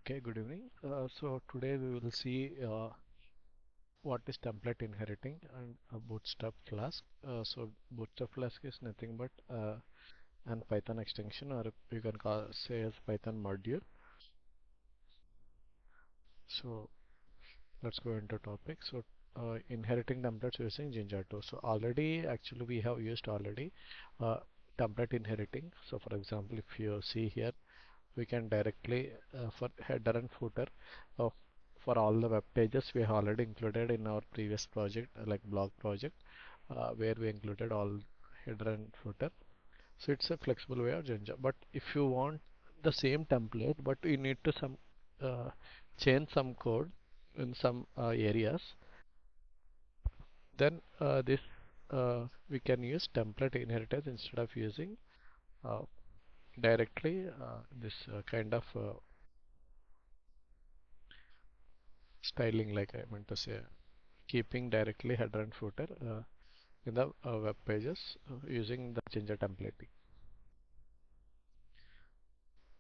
Okay, good evening. So today we will see what is template inheriting and a Bootstrap-Flask. So Bootstrap-Flask is nothing but an Python extension, or you can call say as Python module. So let's go into topic. So inheriting templates using Jinja 2. So already, actually, we have used already uh, template inheriting. So for example, if you see here, we can directly for header and footer of for all the web pages we have already included in our previous project, like blog project, where we included all header and footer. So it's a flexible way of Jinja. But if you want the same template, but you need to some uh, change some code in some areas, then this we can use template inheritance instead of using uh, directly this kind of styling, like I meant to say, keeping directly header and footer in the web pages using the Ginger templating.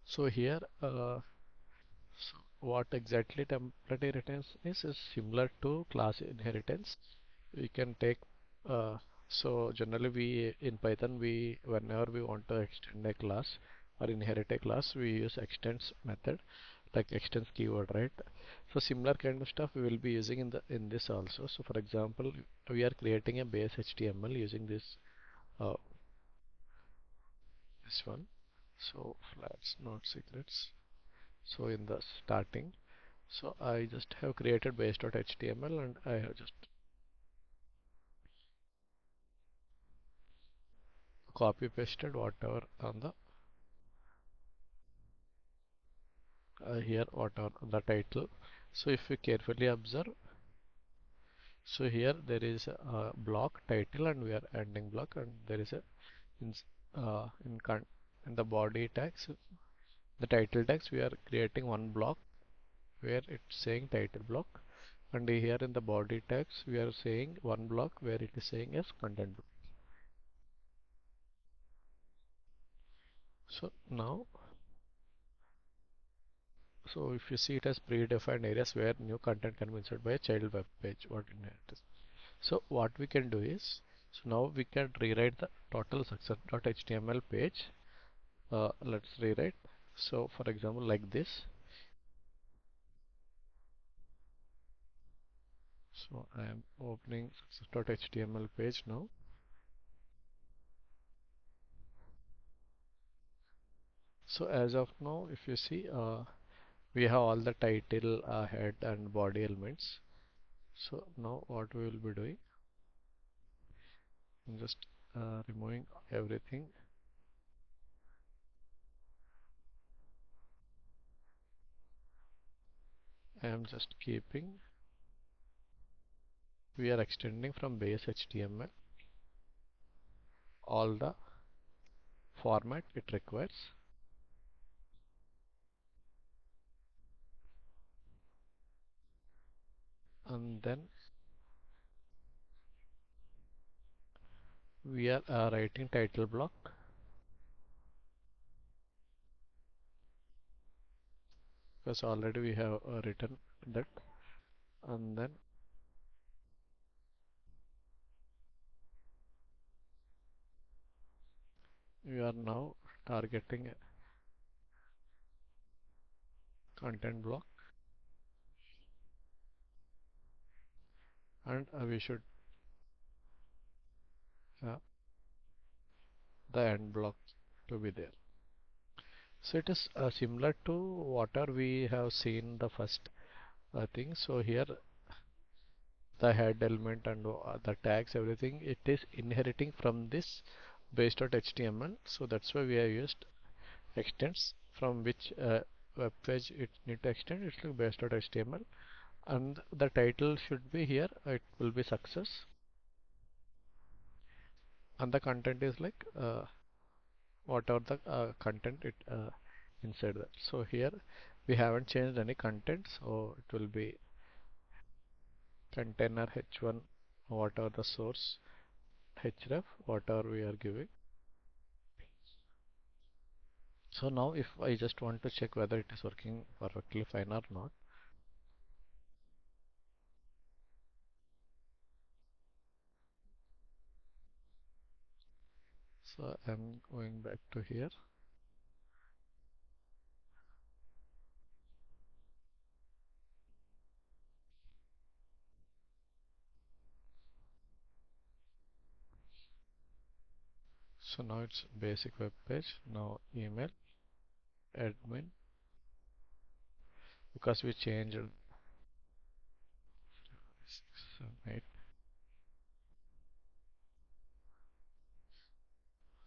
So here, so what exactly template inheritance is similar to class inheritance. We can take so generally we in Python, we whenever we want to extend a class or inherit a class, we use extends method, like extends keyword, right? So similar kind of stuff we will be using in this also. So for example, we are creating a base HTML using uh, this one. So flats not secrets. So in the starting, so I just have created base.html, and I have just copy pasted whatever on the here whatever the title. So if you carefully observe, so here there is a block title and we are adding block, and there is a in in in the body tags, the title tags, we are creating one block where it's saying title block, and here in the body tags we are saying one block where it is saying as content block. So now, so if you see, it has predefined areas where new content can be inserted by a child web page. What in it is. So what we can do is, so now we can rewrite the total success.html page. Let's rewrite. So for example, like this. So I am opening success.html page now. So as of now, if you see, we have all the title, head and body elements. So now what we will be doing, I'm just removing everything. I am just keeping, we are extending from base HTML all the format it requires, and then we are writing title block, because already we have written that, and then we are now targeting a content block, and we should have the end block to be there. So it is similar to whatever we have seen the first thing. So here the head element and the tags, everything, it is inheriting from this base.html. So that's why we have used extends, from which web page it need to extend. It's like base.html, and the title should be here. It will be success, and the content is like whatever the content it inside that. So here we haven't changed any content, so it will be container h1, whatever the source, href, whatever we are giving. So now if I just want to check whether it is working perfectly fine or not, so I'm going back to here. So now it's basic web page. Now email admin, because we changed 8.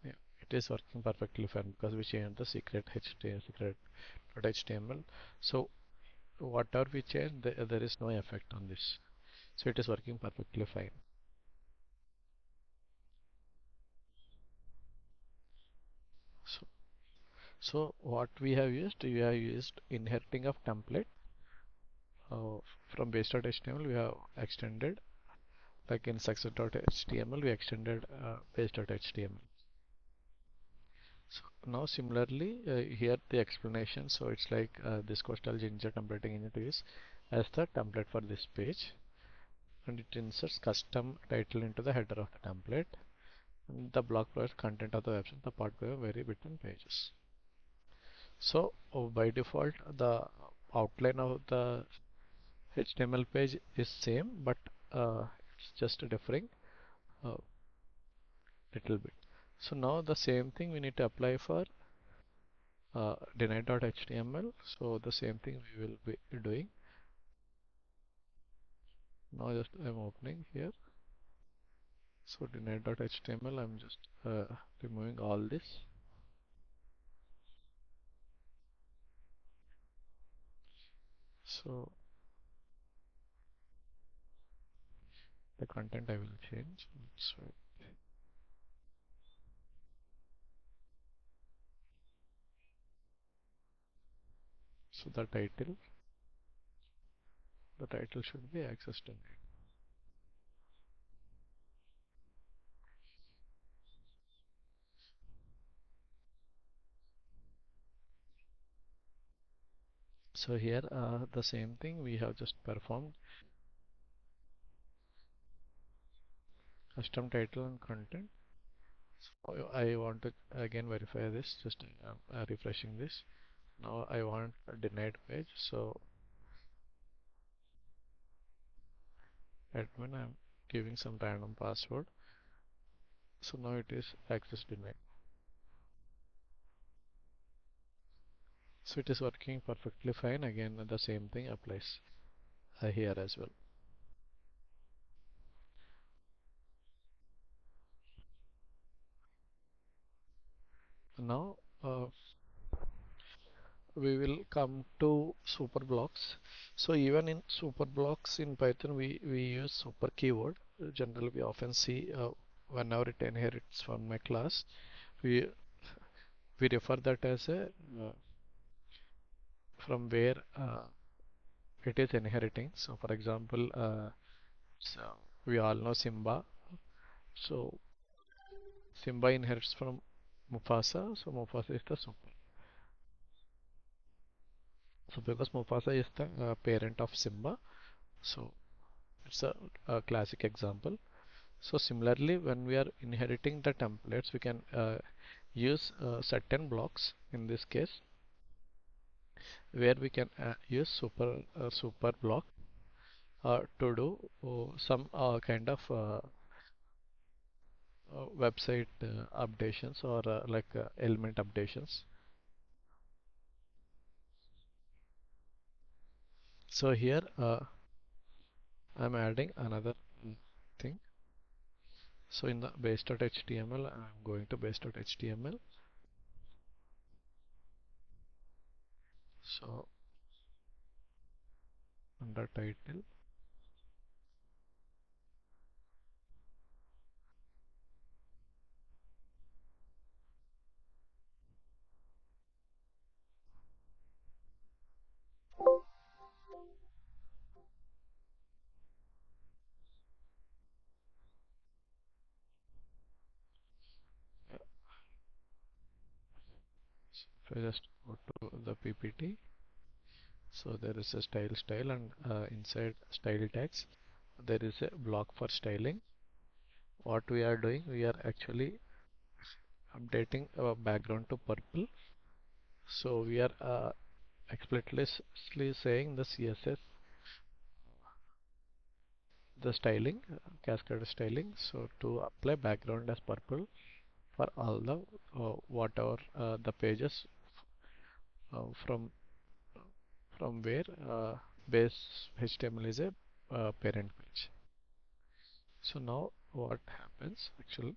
Yeah, it is working perfectly fine because we changed the secret HTML, secret.html. So whatever we change, there is no effect on this. So it is working perfectly fine. So, so what we have used inheriting of template from base.html. We have extended, like in success.html, we extended base.html. So now similarly, here the explanation. So it's like this coastal ginger templating unit is as the template for this page, and it inserts custom title into the header of the template. And the block provides content of the website. The part will vary between pages. So by default, the outline of the HTML page is same, but it's just differing a little bit. So now the same thing we need to apply for deny.html. So the same thing we will be doing. Now just I'm opening here. So deny.html, I'm just removing all this. So the content I will change. So, so the title should be access denied. So here the same thing we have just performed custom title and content. So I want to again verify this, just refreshing this. Now I want a denied page. So admin, I'm giving some random password. So now it is access denied. So it is working perfectly fine. Again, the same thing applies here as well. Now we will come to super blocks. So even in super blocks in Python, we use super keyword. Generally, we often see whenever it inherits from my class, we we refer that as a from where it is inheriting. So for example, so we all know Simba. So Simba inherits from Mufasa. So Mufasa is the super. So because Mufasa is the parent of Simba, so it's a classic example. So similarly, when we are inheriting the templates, we can use certain blocks in this case, where we can use super block to do some kind of website updations or like element updations. So here I'm adding another thing. So in the base.html, I'm going to base.html. So under title, If I just go to the PPT, so there is a style and inside style tags there is a block for styling. What we are doing, we are actually updating our background to purple. So we are explicitly saying the CSS, the styling, cascade styling. So to apply background as purple for all the whatever the pages from where base HTML is a parent page. So now what happens actually?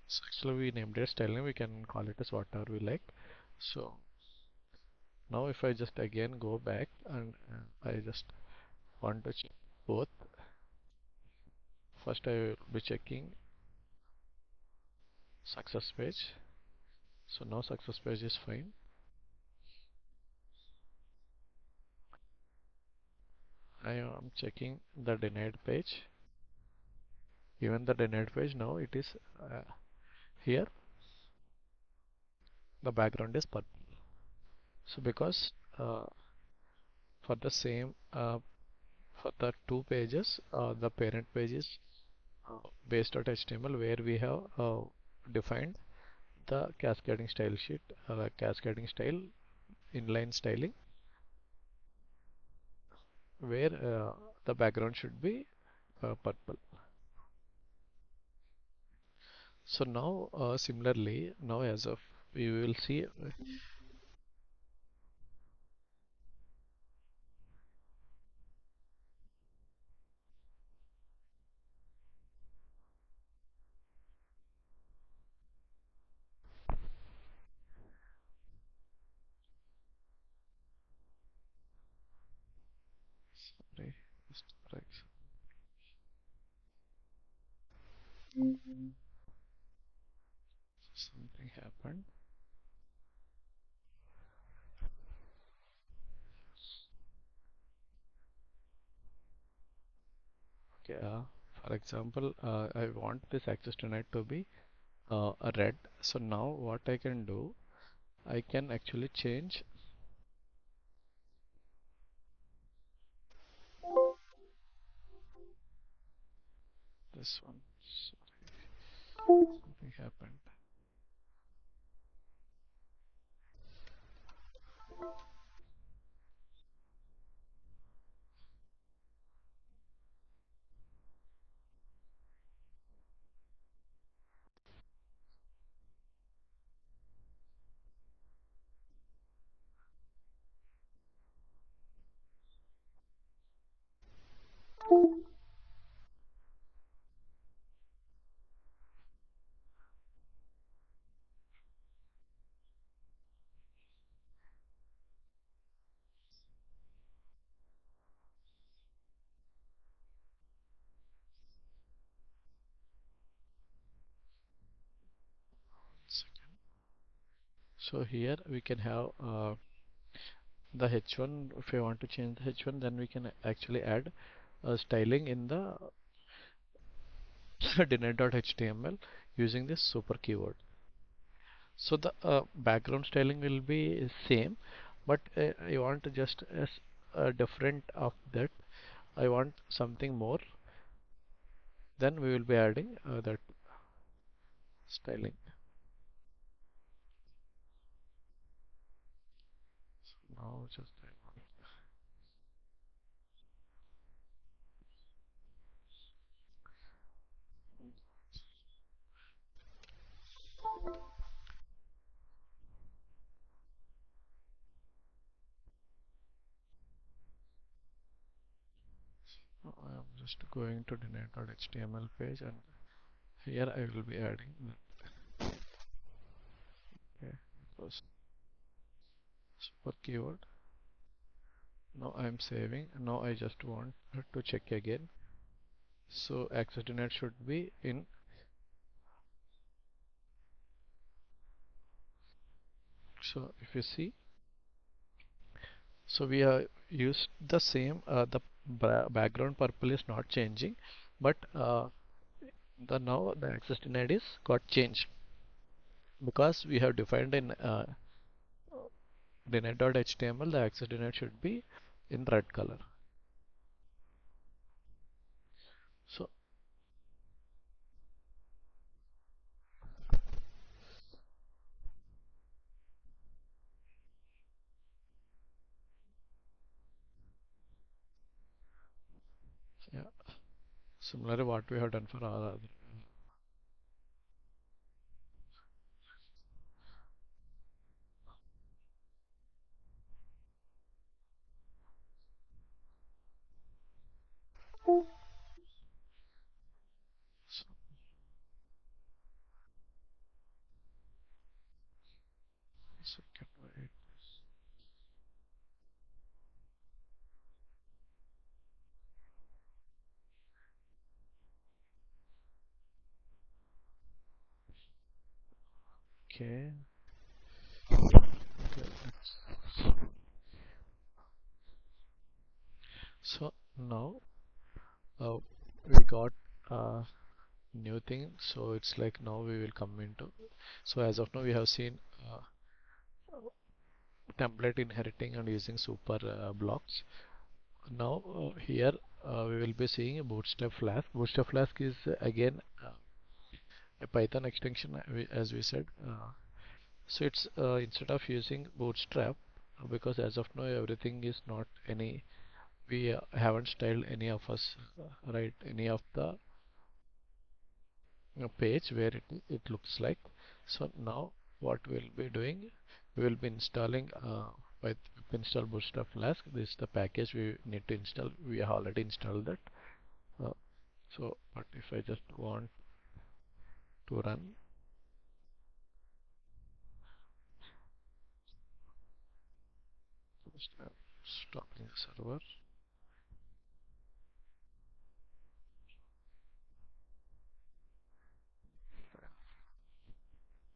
So actually we named it styling. We can call it as whatever we like. So now if I just again go back and I just want to check both. First I will be checking success page. So now success page is fine. I am checking the denied page. Even the denied page now it is here the background is purple. So because for the same for the two pages the parent page is base.html where we have defined the cascading style sheet cascading style inline styling where the background should be purple. So now similarly now as of we will see sorry, just something happened. Okay, for example I want this access tonight to be a red. So now what I can do, I can actually change this one. Something happened. Second. So here we can have the H1. If you want to change the H1, then we can actually add styling in the deny.html using this super keyword. So the background styling will be same, but I want to just as different of that. I want something more. Then we will be adding that styling. So now just I want I am just going to deny.html page and here I will be adding okay, first super keyword. Now I am saving. Now I just want to check again. So access denied should be in. So if you see, so we have used the same. The background purple is not changing, but the now the access denied is got changed. because we have defined in deny.html, the access denied should be in red color. So, yeah, similarly what we have done for our other. So, second, wait. Okay. Okay. So now we got a new thing. So it's like now we will come into. So as of now we have seen template inheriting and using super blocks. Now here we will be seeing a Bootstrap Flask. Bootstrap Flask is again a Python extension, as we said. So it's instead of using Bootstrap, because as of now everything is not any. We haven't styled any of us, right? Any of the page where it looks like. So now what we'll be doing, we will be installing with install Bootstrap Flask. This is the package we need to install. We have already installed that. Uh, so, but if I just want to run, just stopping the server.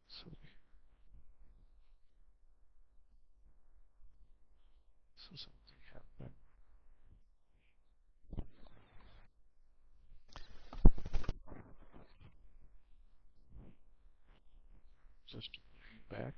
Sorry, so something happened. Just back.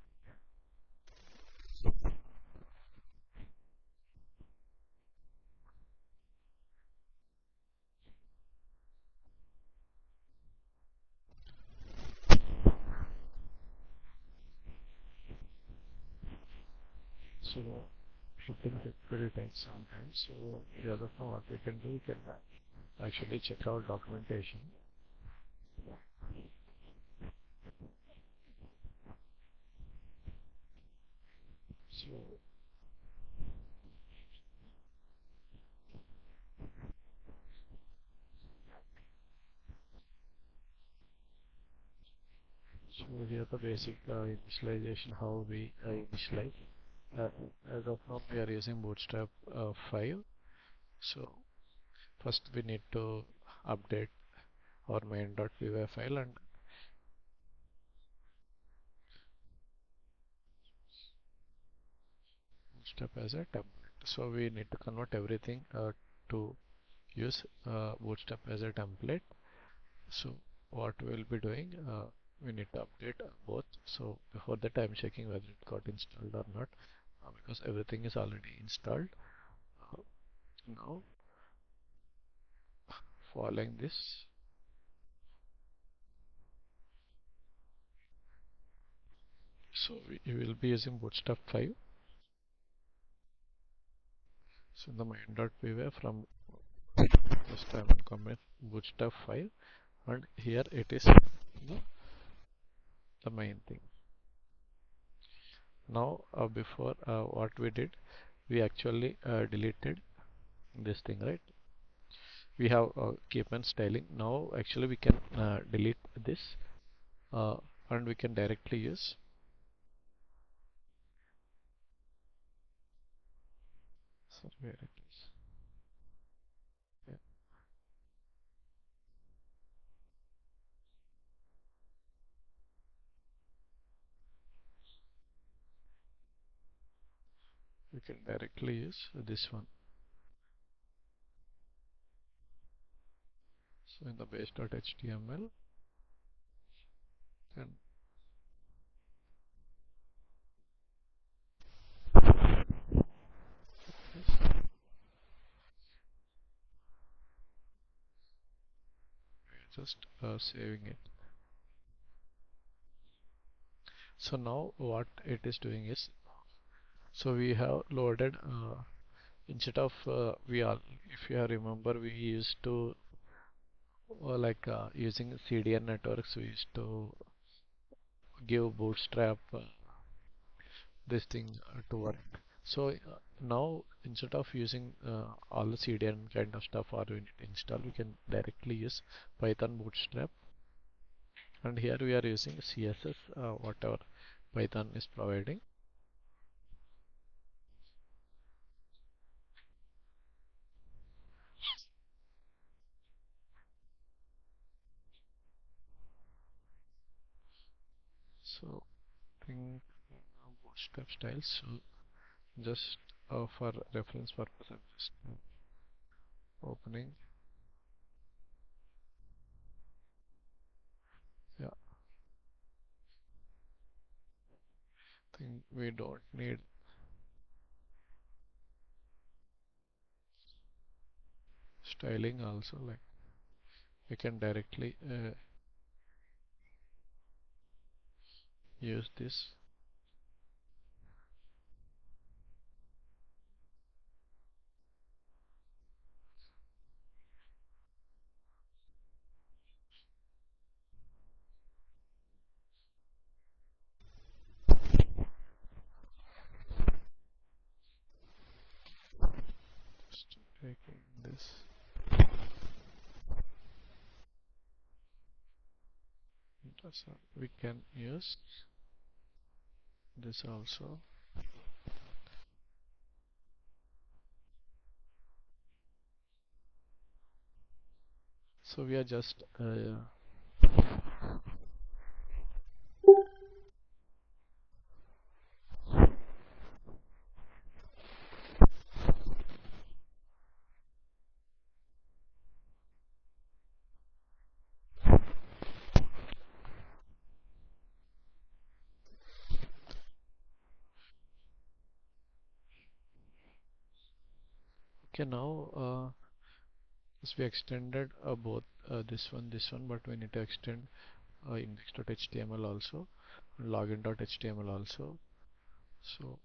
So shipping it pretty takes some time. So the other thing what we can do, we can actually check out documentation. So, so here the basic initialization, how we initialize. Uh, as of now, we are using Bootstrap 5. So first we need to update our main.py file and Bootstrap as a template. So we need to convert everything to use Bootstrap as a template. So what we'll be doing, we need to update both. So before that I'm checking whether it got installed or not, because everything is already installed. Uh, Now following this, so we will be using Bootstrap 5. So in the main.py from this time and comment Bootstrap 5, and here it is the main thing. Now before what we did, we actually deleted this thing, right? We have keep on styling. Now actually we can delete this uh, and we can directly use. So where it is? Yeah, we can directly use this one. So in the base.html, and just saving it. So now what it is doing is, so we have loaded instead of we all, if you remember, we used to using CDN networks, we used to give Bootstrap this thing to work. So now instead of using all the CDN kind of stuff or we need to install, we can directly use Python Bootstrap, and here we are using CSS, whatever Python is providing. So think Bootstrap styles. So just for reference purpose, I'm just opening. Yeah, think we don't need styling also. Like we can directly use this. Just taking this. So we can use this also. So we are just okay now. Yes, we extended both this one, but we need to extend index.html also, login.html also. So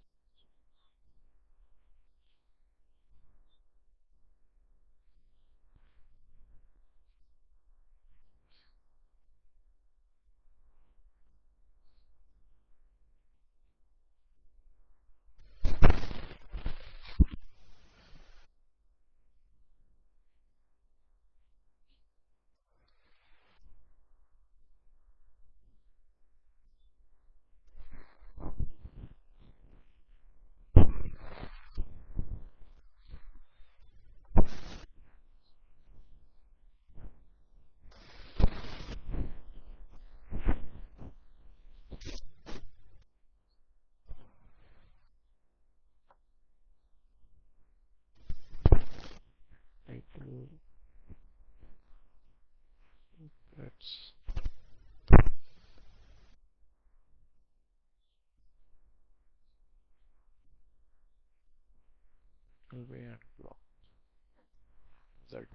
title, that's will be and block that.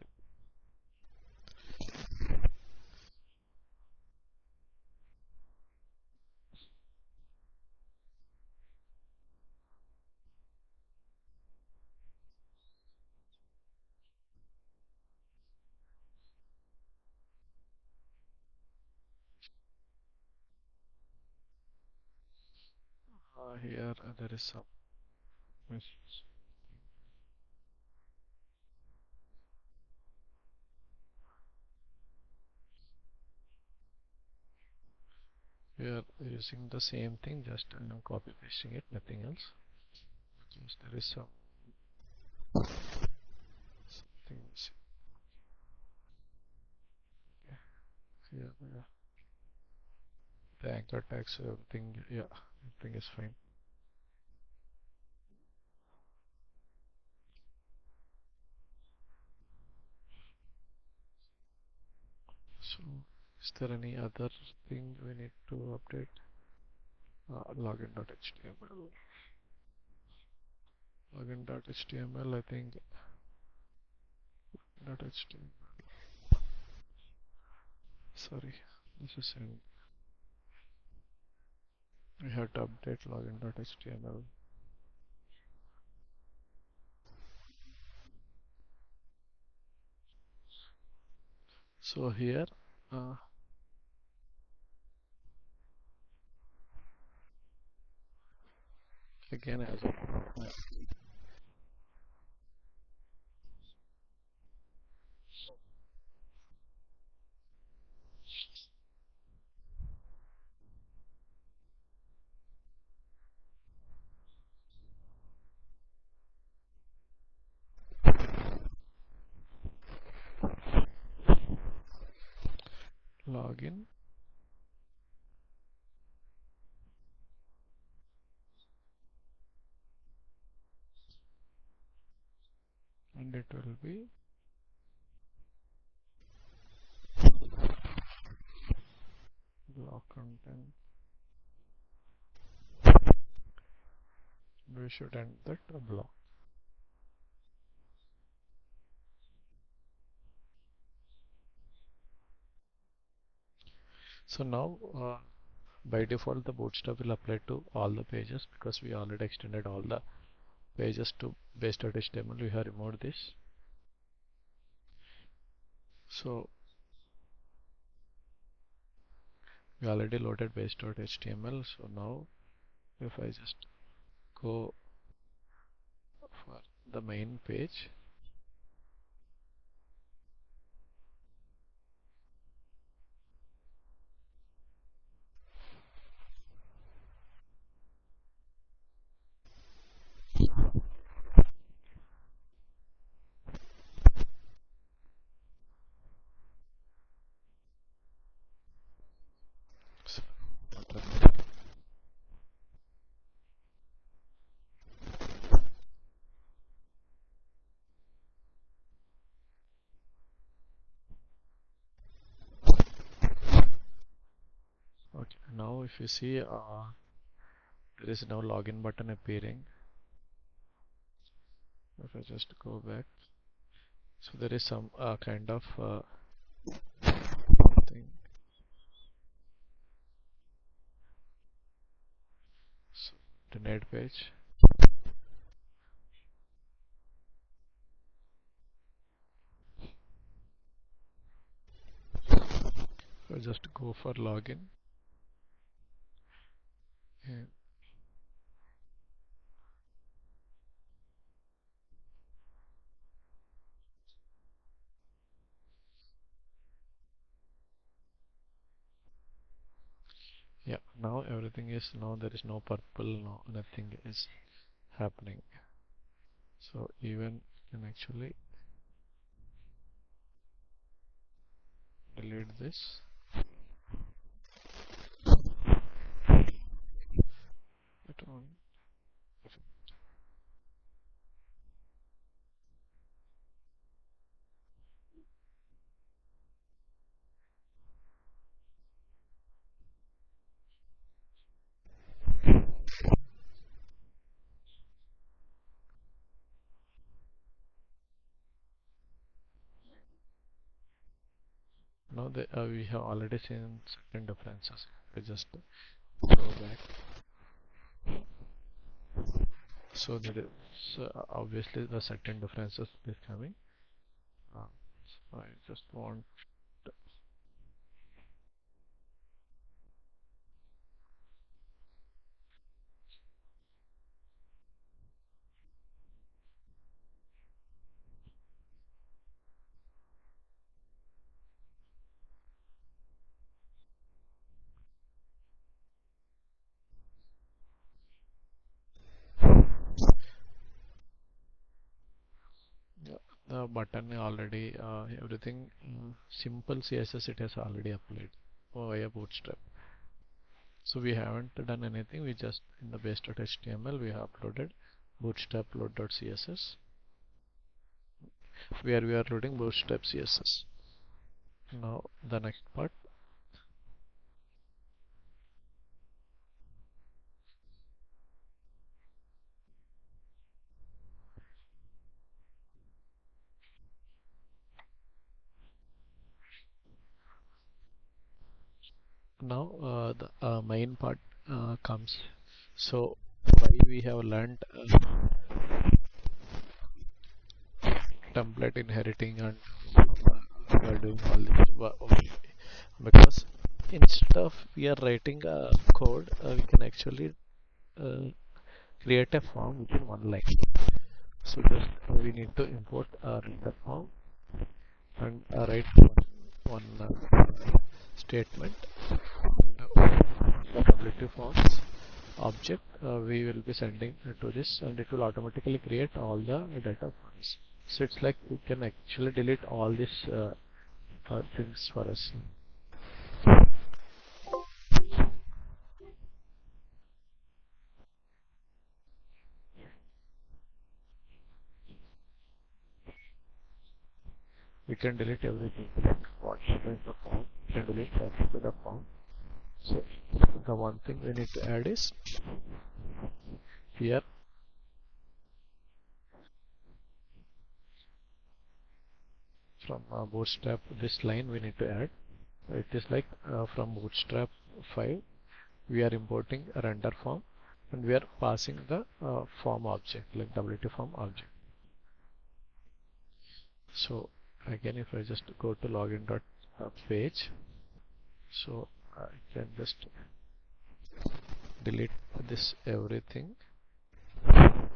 Here there is some message. We are using the same thing, just copy pasting it, nothing else. Just there is something missing. Okay. Here, yeah. The anchor tags, everything, yeah, everything is fine. So, is there any other thing we need to update? Login.html. Login.html, I think. .html. Sorry, this is in, we have to update login.html. So here, again as a login, and it will be block content. We should end that a block. So now by default the bootstrap will apply to all the pages because we already extended all the pages to base.html. We have removed this. So we already loaded base.html. So now if I just go for the main page, so okay, now if you see there is no login button appearing. If I just go back, so there is some kind of thing. So the net page. So just go for login. And yeah, now everything is, now there is no purple, no nothing is happening. So even you can actually delete this. It on. Now we have already seen certain differences. We just go back. So there is obviously the certain differences is coming. So I just want, yeah, the button already everything simple CSS it has already applied via Bootstrap. So we haven't done anything. We just in the base.html we have uploaded bootstrap load.css where we are loading bootstrap CSS. Now the next part. now the main part comes. So why we have learned template inheriting and we are doing all this because instead of we are writing a code, we can actually uh, create a form within one line. So just we need to import the form and write one statement. And the W2 forms object we will be sending to this, and it will automatically create all the data forms. So it's like we can actually delete all these things for us. We can delete everything, like whatever is the form, we can delete that to the form. So the one thing we need to add is here from Bootstrap, this line we need to add. It is like from Bootstrap 5 we are importing a render form and we are passing the form object, like WT form object. So again, if I just go to login dot page, so I can just delete this everything, and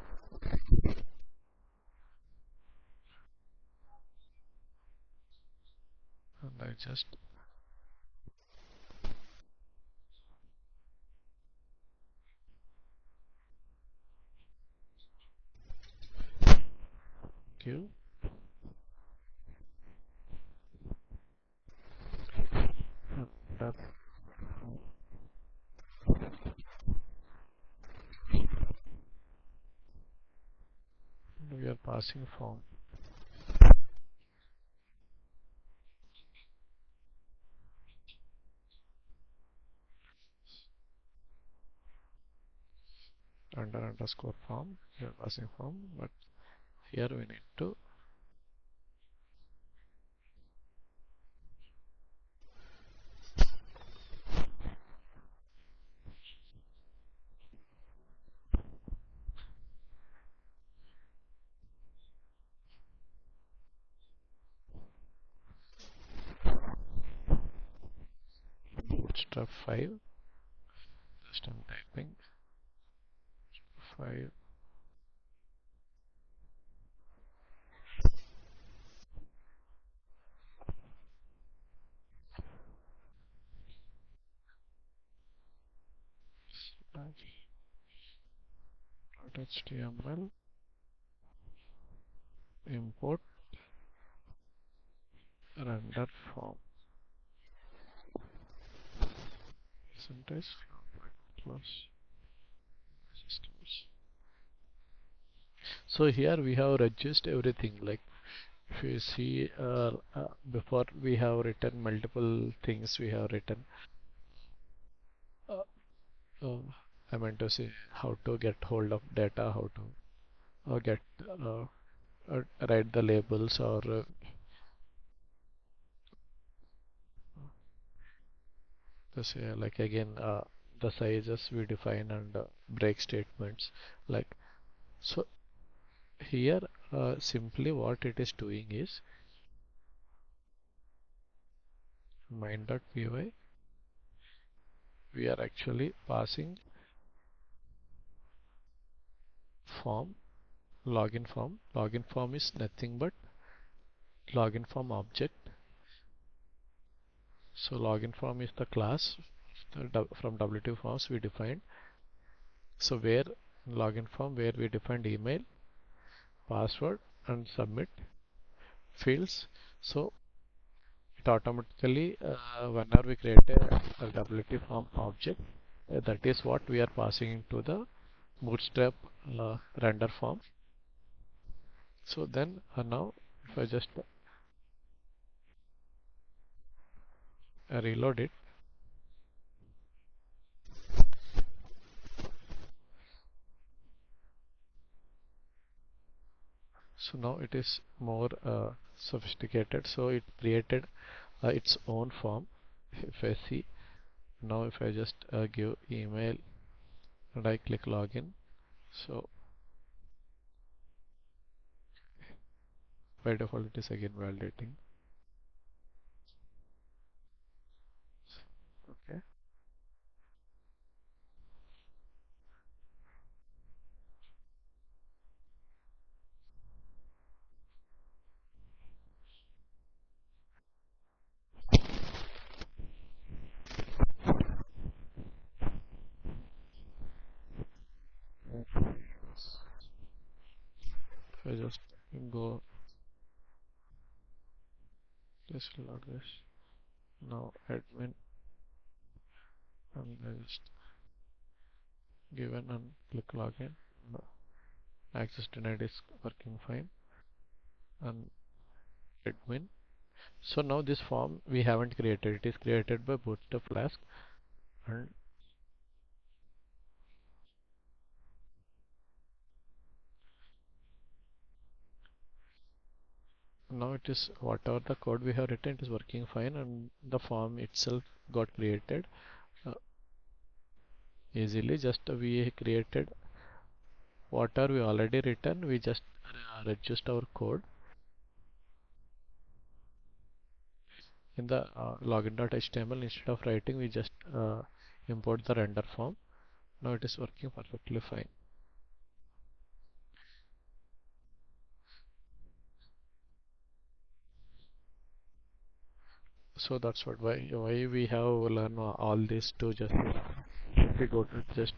I just give that we are passing form. Under underscore form, we are passing form, but here we need to bootstrap 5. Just I'm typing 5. HTML import render form percentage plus systems. So here we have reduced everything. Like if you see before we have written multiple things. We have written uh, uh, I meant to say how to get hold of data, how to get write the labels, or to say like again the sizes we define, and break statements, like so. Here simply what it is doing is main.py, we are actually passing form, login form. Login form is nothing but login form object. So login form is the class from W2 forms we defined. So where login form, where we defined email, password and submit fields. So it automatically whenever we create a W2 form object, that is what we are passing into the Bootstrap render form. So then now if I just reload it, so now it is more sophisticated. So it created its own form. If I see, Now if I just give email and I click login, so by default it is again validating. Okay. If I just go this log this now admin and I just given and click login. Access denied is working fine and admin. So now this form we haven't created, it is created by Bootstrap-Flask, and now it is whatever the code we have written, it is working fine, and the form itself got created uh, easily. Just we created whatever we already written, we just register our code in the login.html. Instead of writing, we just import the render form. Now it is working perfectly fine. So that's why we have learned all this to just if we go to just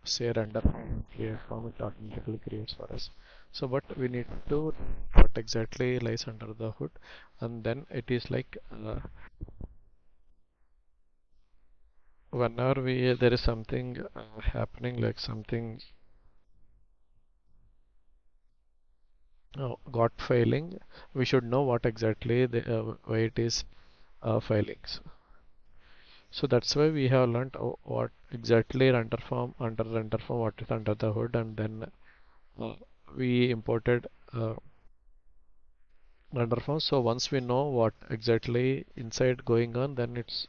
say render form, create form, it automatically creates for us. So but we need to what exactly lies under the hood, and then it is like whenever there is something happening, like something got failing, we should know what exactly why it is failing. So that's why we have learned what exactly render form, what is under the hood, and then uh, we imported render form. So once we know what exactly inside going on, then it's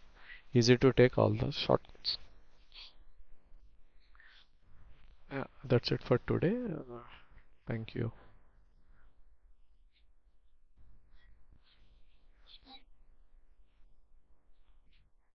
easy to take all the shortcuts. Yeah, that's it for today. Thank you.